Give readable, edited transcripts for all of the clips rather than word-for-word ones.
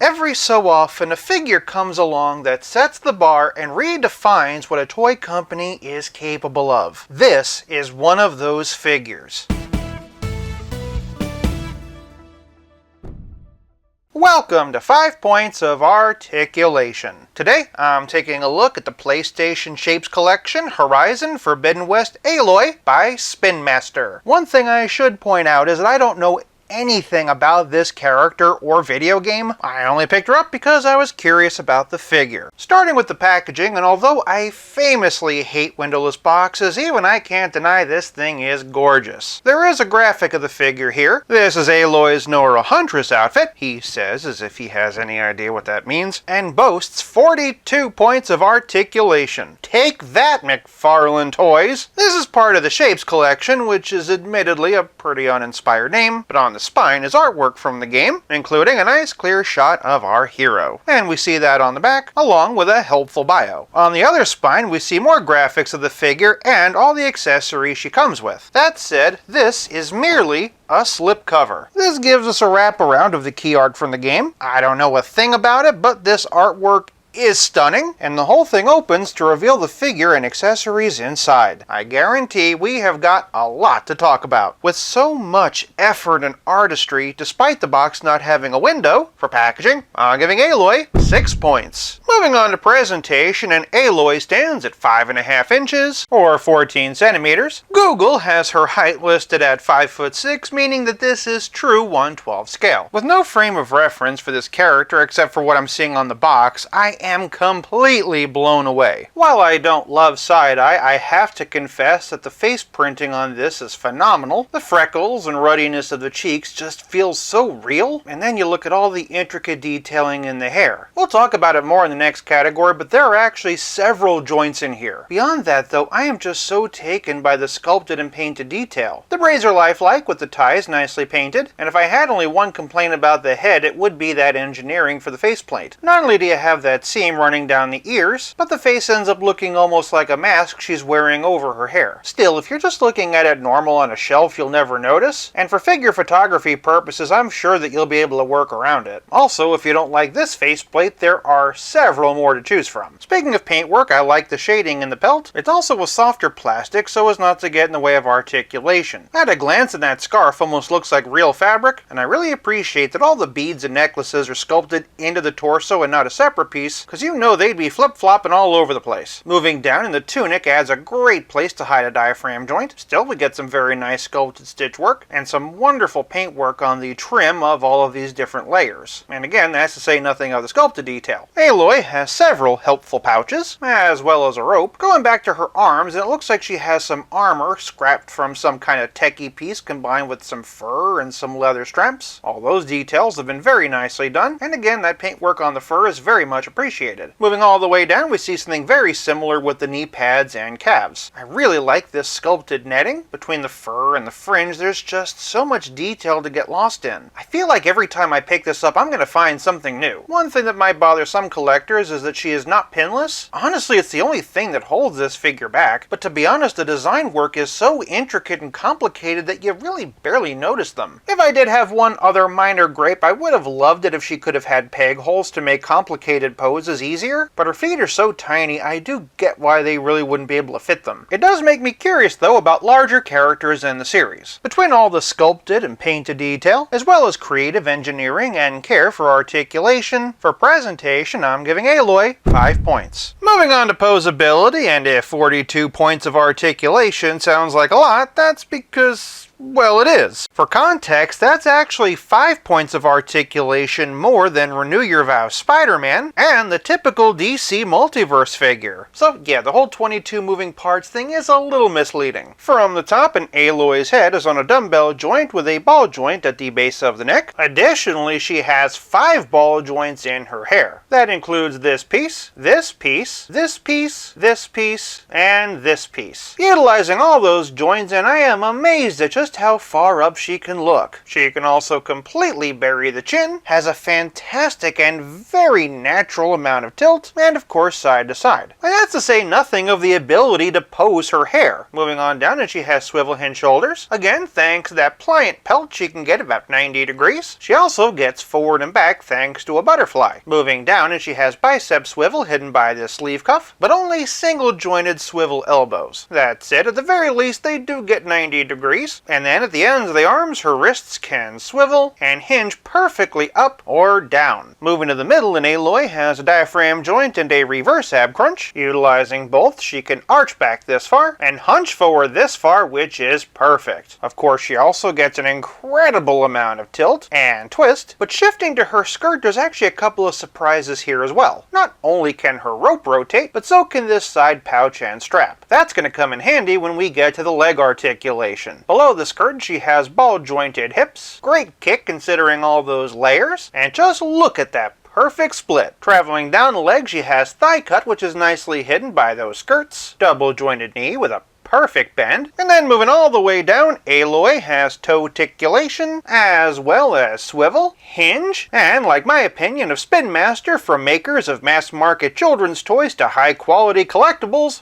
Every so often, a figure comes along that sets the bar and redefines what a toy company is capable of. This is one of those figures. Welcome to 5 Points of Articulation. Today, I'm taking a look at the PlayStation Shapes Collection Horizon Forbidden West Aloy by Spin Master. One thing I should point out is that I don't know anything about this character or video game. I only picked her up because I was curious about the figure. Starting with the packaging, and although I famously hate windowless boxes, even I can't deny this thing is gorgeous. There is a graphic of the figure here. This is Aloy's Nora Huntress outfit, he says as if he has any idea what that means, and boasts 42 points of articulation. Take that, McFarlane Toys! This is part of the Shapes Collection, which is admittedly a pretty uninspired name, but on the spine is artwork from the game, including a nice clear shot of our hero. And we see that on the back, along with a helpful bio. On the other spine, we see more graphics of the figure and all the accessories she comes with. That said, this is merely a slipcover. This gives us a wraparound of the key art from the game. I don't know a thing about it, but this artwork is stunning, and the whole thing opens to reveal the figure and accessories inside. I guarantee we have got a lot to talk about. With so much effort and artistry, despite the box not having a window for packaging, I'm giving Aloy 6 points. Moving on to presentation, and Aloy stands at 5.5 inches, or 14 centimeters. Google has her height listed at 5'6", meaning that this is true 1/12 scale. With no frame of reference for this character except for what I'm seeing on the box, I am completely blown away. While I don't love side-eye, I have to confess that the face printing on this is phenomenal. The freckles and ruddiness of the cheeks just feels so real, and then you look at all the intricate detailing in the hair. We'll talk about it more in the next category, but there are actually several joints in here. Beyond that though, I am just so taken by the sculpted and painted detail. The braids are lifelike with the ties nicely painted, and if I had only one complaint about the head, it would be that engineering for the faceplate. Not only do you have that seam running down the ears, but the face ends up looking almost like a mask she's wearing over her hair. Still, if you're just looking at it normal on a shelf, you'll never notice, and for figure photography purposes, I'm sure that you'll be able to work around it. Also, if you don't like this faceplate, there are several more to choose from. Speaking of paintwork, I like the shading in the pelt. It's also a softer plastic so as not to get in the way of articulation. At a glance, and that scarf almost looks like real fabric, and I really appreciate that all the beads and necklaces are sculpted into the torso and not a separate piece, because you know they'd be flip-flopping all over the place. Moving down, in the tunic adds a great place to hide a diaphragm joint. Still, we get some very nice sculpted stitch work, and some wonderful paint work on the trim of all of these different layers. And again, that's to say nothing of the sculpted detail. Aloy has several helpful pouches, as well as a rope. Going back to her arms, it looks like she has some armor scrapped from some kind of techie piece combined with some fur and some leather straps. All those details have been very nicely done, and again, that paintwork on the fur is very much appreciated. Moving all the way down, we see something very similar with the knee pads and calves. I really like this sculpted netting. Between the fur and the fringe, there's just so much detail to get lost in. I feel like every time I pick this up, I'm going to find something new. One thing that might bother some collectors is that she is not pinless. Honestly, it's the only thing that holds this figure back, but to be honest, the design work is so intricate and complicated that you really barely notice them. If I did have one other minor gripe, I would have loved it if she could have had peg holes to make complicated poses easier, but her feet are so tiny, I do get why they really wouldn't be able to fit them. It does make me curious though about larger characters in the series. Between all the sculpted and painted detail, as well as creative engineering and care for articulation, for presentation, I'm giving Aloy 5 points. Moving on to Poseability, and if 42 points of articulation sounds like a lot, that's because, well, it is. For context, that's actually 5 points of articulation more than Renew Your Vows Spider-Man and the typical DC multiverse figure. So yeah, the whole 22 moving parts thing is a little misleading. From the top, an Aloy's head is on a dumbbell joint with a ball joint at the base of the neck. Additionally, she has 5 ball joints in her hair. That includes this piece, this piece, this piece, this piece, and this piece. Utilizing all those joints, and I am amazed at just just how far up she can look. She can also completely bury the chin, has a fantastic and very natural amount of tilt, and of course side to side. And that's to say nothing of the ability to pose her hair. Moving on down, and she has swivel hinge shoulders. Again, thanks to that pliant pelt, she can get about 90 degrees. She also gets forward and back thanks to a butterfly. Moving down, and she has bicep swivel hidden by this sleeve cuff, but only single jointed swivel elbows. That's it. At the very least, they do get 90 degrees. And then at the ends of the arms, her wrists can swivel and hinge perfectly up or down. Moving to the middle, and Aloy has a diaphragm joint and a reverse ab crunch. Utilizing both, she can arch back this far and hunch forward this far, which is perfect. Of course, she also gets an incredible amount of tilt and twist, but shifting to her skirt, there's actually a couple of surprises here as well. Not only can her rope rotate, but so can this side pouch and strap. That's going to come in handy when we get to the leg articulation. Below the skirt, she has ball jointed hips, great kick considering all those layers, and just look at that perfect split. Traveling down the leg, she has thigh cut, which is nicely hidden by those skirts, double jointed knee with a perfect bend, and then moving all the way down, Aloy has toe articulation, as well as swivel, hinge, and like my opinion of Spin Master, from makers of mass market children's toys to high quality collectibles,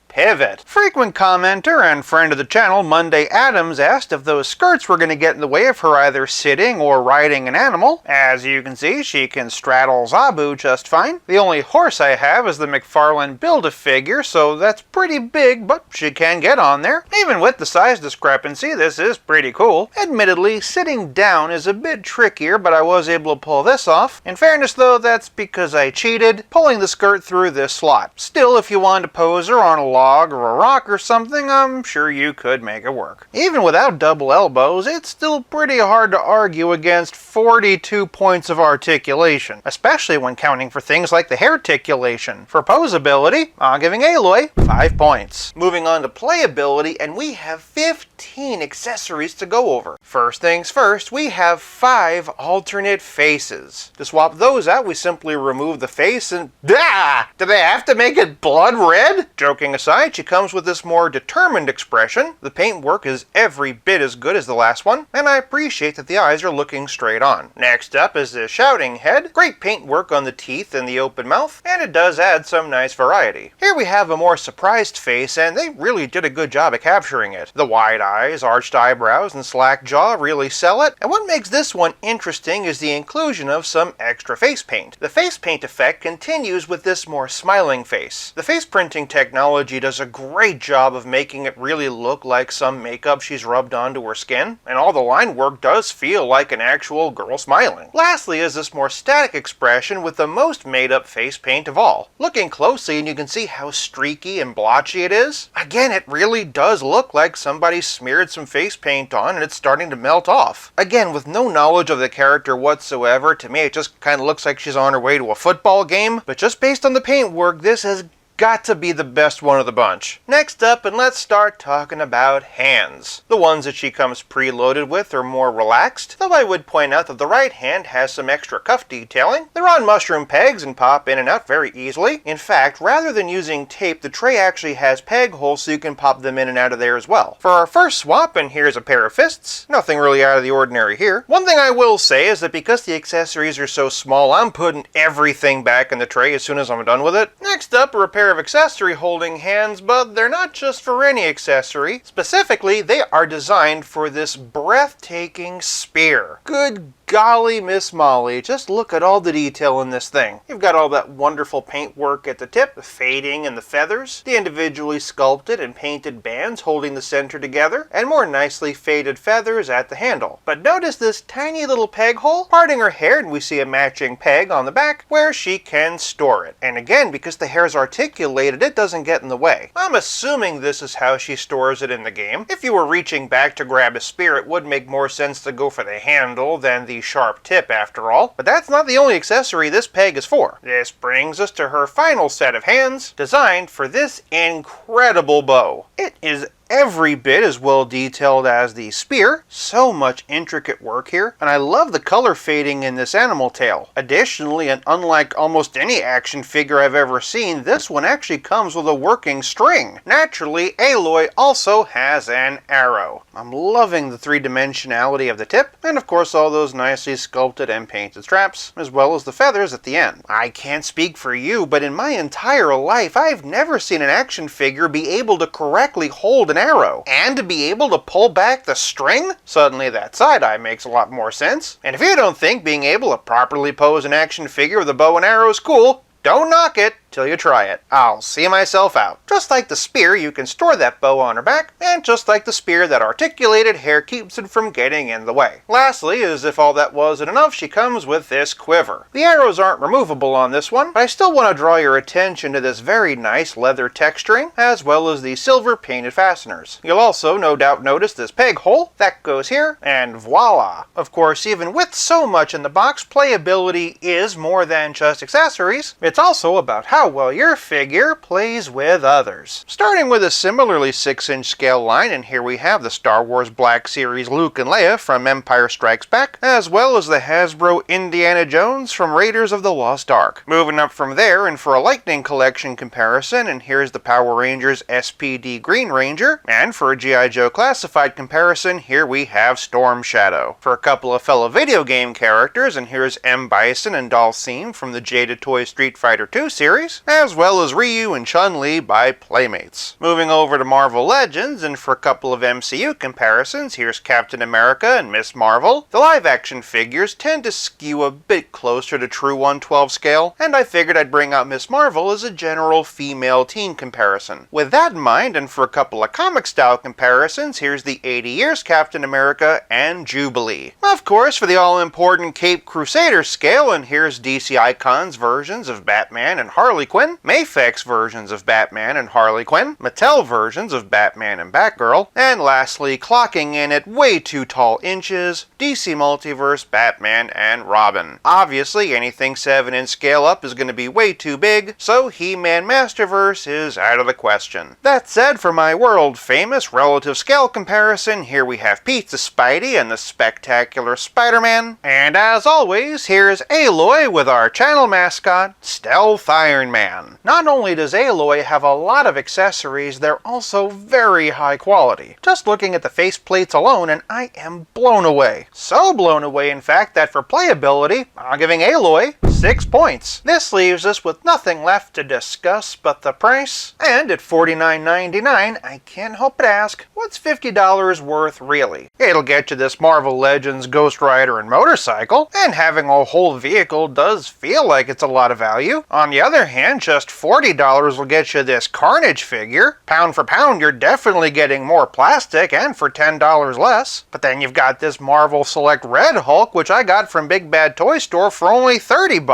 pivot. Frequent commenter and friend of the channel, Monday Adams, asked if those skirts were going to get in the way of her either sitting or riding an animal. As you can see, she can straddle Zabu just fine. The only horse I have is the McFarlane Build-A-Figure, so that's pretty big, but she can get on there. Even with the size discrepancy, this is pretty cool. Admittedly, sitting down is a bit trickier, but I was able to pull this off. In fairness though, that's because I cheated, pulling the skirt through this slot. Still, if you wanted to pose her on a log or a rock or something, I'm sure you could make it work. Even without double elbows, it's still pretty hard to argue against 42 points of articulation, especially when counting for things like the hair articulation. For Poseability, I'm giving Aloy 5 points. Moving on to Playability, and we have 15 accessories to go over. First things first, we have 5 alternate faces. To swap those out, we simply remove the face and... Ah! Do they have to make it blood red? Joking aside, she comes with this more determined expression. The paintwork is every bit as good as the last one, and I appreciate that the eyes are looking straight on. Next up is the shouting head. Great paintwork on the teeth and the open mouth, and it does add some nice variety. Here we have a more surprised face, and they really did a good job at capturing it. The wide eyes, arched eyebrows, and slack jaw really sell it, and what makes this one interesting is the inclusion of some extra face paint. The face paint effect continues with this more smiling face. The face printing technology does a great job of making it really look like some makeup she's rubbed onto her skin, and all the line work does feel like an actual girl smiling. Lastly is this more static expression with the most made-up face paint of all. Looking closely and you can see how streaky and blotchy it is. Again, it really does look like somebody smeared some face paint on and it's starting to melt off. Again, with no knowledge of the character whatsoever, to me it just kind of looks like she's on her way to a football game, but just based on the paintwork, this has got to be the best one of the bunch. Next up, and let's start talking about hands. The ones that she comes preloaded with are more relaxed, though I would point out that the right hand has some extra cuff detailing. They're on mushroom pegs and pop in and out very easily. In fact, rather than using tape, the tray actually has peg holes so you can pop them in and out of there as well. For our first swap, and here's a pair of fists. Nothing really out of the ordinary here. One thing I will say is that because the accessories are so small, I'm putting everything back in the tray as soon as I'm done with it. Next up are a pair of accessory holding hands, but they're not just for any accessory. Specifically, they are designed for this breathtaking spear. Good golly, Miss Molly, just look at all the detail in this thing. You've got all that wonderful paintwork at the tip, the fading and the feathers, the individually sculpted and painted bands holding the center together, and more nicely faded feathers at the handle. But notice this tiny little peg hole parting her hair, and we see a matching peg on the back where she can store it. And again, because the hair is articulated, it doesn't get in the way. I'm assuming this is how she stores it in the game. If you were reaching back to grab a spear, it would make more sense to go for the handle than the sharp tip after all, but that's not the only accessory this peg is for. This brings us to her final set of hands, designed for this incredible bow. It is every bit as well detailed as the spear. So much intricate work here, and I love the color fading in this animal tail. Additionally, and unlike almost any action figure I've ever seen, this one actually comes with a working string. Naturally, Aloy also has an arrow. I'm loving the three-dimensionality of the tip, and of course all those nicely sculpted and painted straps, as well as the feathers at the end. I can't speak for you, but in my entire life, I've never seen an action figure be able to correctly hold an arrow, and to be able to pull back the string? Suddenly that side-eye makes a lot more sense. And if you don't think being able to properly pose an action figure with a bow and arrow is cool, don't knock it till you try it. I'll see myself out. Just like the spear, you can store that bow on her back, and just like the spear, that articulated hair keeps it from getting in the way. Lastly, as if all that wasn't enough, she comes with this quiver. The arrows aren't removable on this one, but I still want to draw your attention to this very nice leather texturing, as well as the silver painted fasteners. You'll also no doubt notice this peg hole. That goes here, and voila! Of course, even with so much in the box, playability is more than just accessories. It's also about how well your figure plays with others. Starting with a similarly 6-inch scale line, and here we have the Star Wars Black Series Luke and Leia from Empire Strikes Back, as well as the Hasbro Indiana Jones from Raiders of the Lost Ark. Moving up from there, and for a Lightning Collection comparison, and here's the Power Rangers SPD Green Ranger, and for a G.I. Joe Classified comparison, here we have Storm Shadow. For a couple of fellow video game characters, and here's M. Bison and Dhalsim from the Jada Toy Street Fighter II series, as well as Ryu and Chun-Li by Playmates. Moving over to Marvel Legends, and for a couple of MCU comparisons, here's Captain America and Miss Marvel. The live-action figures tend to skew a bit closer to true 1/12 scale, and I figured I'd bring out Miss Marvel as a general female teen comparison. With that in mind, and for a couple of comic-style comparisons, here's the 80 Years Captain America and Jubilee. Of course, for the all-important Cape Crusader scale, and here's DC Icons versions of Batman and Harley Quinn, Mafex versions of Batman and Harley Quinn, Mattel versions of Batman and Batgirl, and lastly, clocking in at way too tall inches, DC Multiverse Batman and Robin. Obviously, anything 7-inch scale up is going to be way too big, so He-Man Masterverse is out of the question. That said, for my world-famous relative scale comparison, here we have Pizza Spidey and the Spectacular Spider-Man, and as always, here's Aloy with our channel mascot, Stealth Iron Man. Not only does Aloy have a lot of accessories, they're also very high quality. Just looking at the faceplates alone, and I am blown away. So blown away, in fact, that for playability, I'm giving Aloy 6 points. This leaves us with nothing left to discuss but the price, and at $49.99, I can't help but ask, what's $50 worth really? It'll get you this Marvel Legends Ghost Rider and motorcycle, and having a whole vehicle does feel like it's a lot of value. On the other hand, just $40 will get you this Carnage figure. Pound for pound, you're definitely getting more plastic, and for $10 less. But then you've got this Marvel Select Red Hulk, which I got from Big Bad Toy Store for only $30.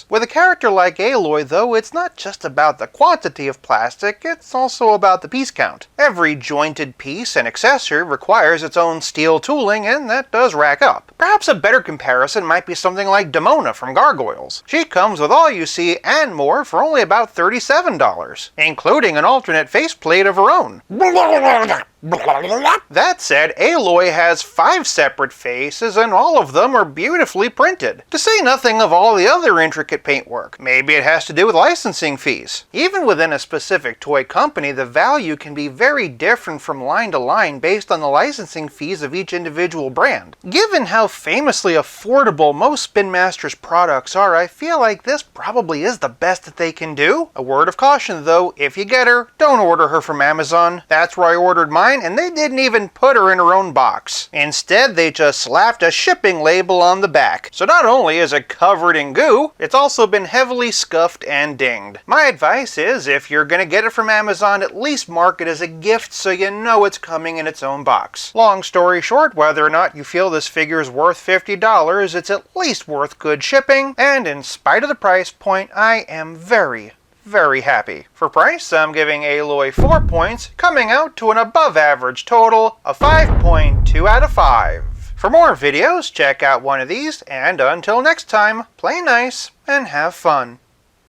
With a character like Aloy, though, it's not just about the quantity of plastic, it's also about the piece count. Every jointed piece and accessory requires its own steel tooling, and that does rack up. Perhaps a better comparison might be something like Demona from Gargoyles. She comes with all you see and more for only about $37, including an alternate faceplate of her own. That said, Aloy has 5 separate faces, and all of them are beautifully printed, to say nothing of all the other intricate paintwork. Maybe it has to do with licensing fees. Even within a specific toy company, the value can be very different from line to line based on the licensing fees of each individual brand. Given how famously affordable most Spin Masters products are, I feel like this probably is the best that they can do. A word of caution though, if you get her, don't order her from Amazon. That's where I ordered mine, and they didn't even put her in her own box. Instead, they just slapped a shipping label on the back. So not only is it covered in goo, it's also been heavily scuffed and dinged. My advice is, if you're gonna get it from Amazon, at least mark it as a gift so you know it's coming in its own box. Long story short, whether or not you feel this figure is worth $50, it's at least worth good shipping, and in spite of the price point, I am very happy. For price, I'm giving Aloy 4 points, coming out to an above average total of 5.2 out of 5. For more videos, check out one of these, and until next time, play nice and have fun.